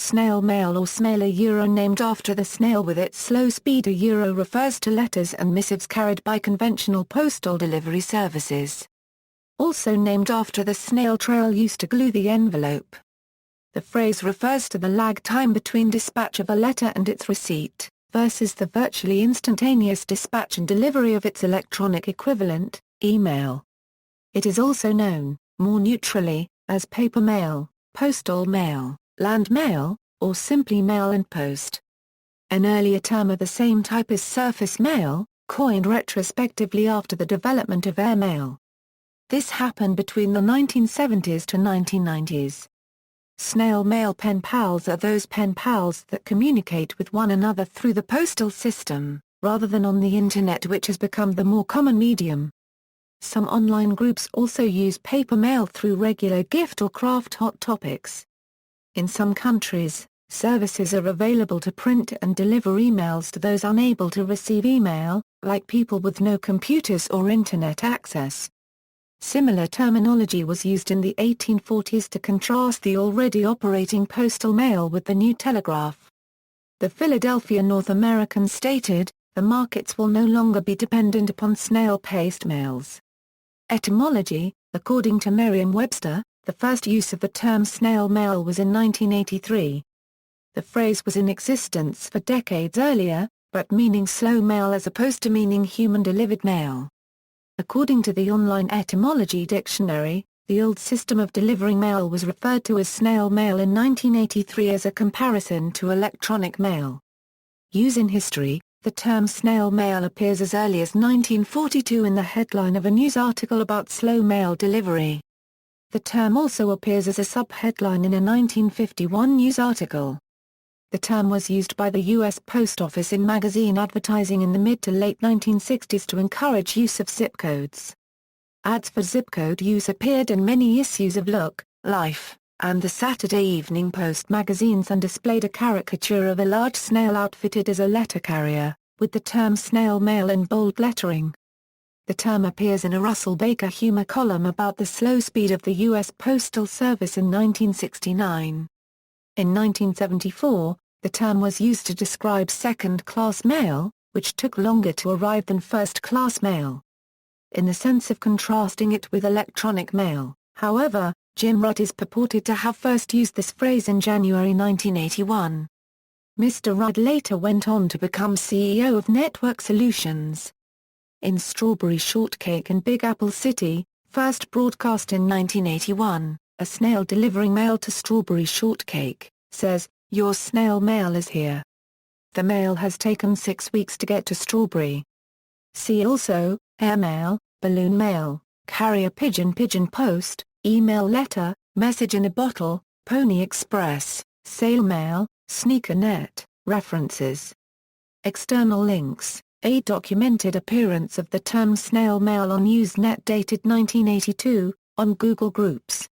Snail mail or Snail named after the snail with its slow speed refers to letters and missives carried by conventional postal delivery services. Also named after the snail trail used to glue the envelope. The phrase refers to the lag time between dispatch of a letter and its receipt, versus the virtually instantaneous dispatch and delivery of its electronic equivalent, email. It is also known, more neutrally, as paper mail, postal mail, land mail, or simply mail and post. An earlier term of the same type is surface mail, coined retrospectively after the development of airmail. This happened between the 1970s to 1990s. Snail mail pen pals are those pen pals that communicate with one another through the postal system, rather than on the Internet, which has become the more common medium. Some online groups also use paper mail through regular gift or craft hot topics. In some countries, services are available to print and deliver emails to those unable to receive email, like people with no computers or Internet access. Similar terminology was used in the 1840s to contrast the already operating postal mail with the new telegraph. The Philadelphia North American stated, "The markets will no longer be dependent upon snail-paced mails." Etymology: according to Merriam-Webster, the first use of the term snail mail was in 1983. The phrase was in existence for decades earlier, but meaning slow mail as opposed to meaning human-delivered mail. According to the online etymology dictionary, the old system of delivering mail was referred to as snail mail in 1983 as a comparison to electronic mail. Use in history: the term snail mail appears as early as 1942 in the headline of a news article about slow mail delivery. The term also appears as a sub-headline in a 1951 news article. The term was used by the U.S. Post Office in magazine advertising in the mid to late 1960s to encourage use of zip codes. Ads for zip code use appeared in many issues of Look, Life, and the Saturday Evening Post magazines and displayed a caricature of a large snail outfitted as a letter carrier, with the term snail mail in bold lettering. The term appears in a Russell Baker humor column about the slow speed of the U.S. Postal Service in 1969. In 1974, the term was used to describe second-class mail, which took longer to arrive than first-class mail. In the sense of contrasting it with electronic mail, however, Jim Rutt is purported to have first used this phrase in January 1981. Mr. Rudd later went on to become CEO of Network Solutions. In Strawberry Shortcake in Big Apple City, first broadcast in 1981, a snail delivering mail to Strawberry Shortcake, says, "Your snail mail is here. The mail has taken 6 weeks to get to Strawberry." See also, airmail, balloon mail, carrier pigeon post, email letter, message in a bottle, Pony Express, sail mail, sneaker net. References. External links: a documented appearance of the term snail mail on Usenet dated 1982, on Google Groups.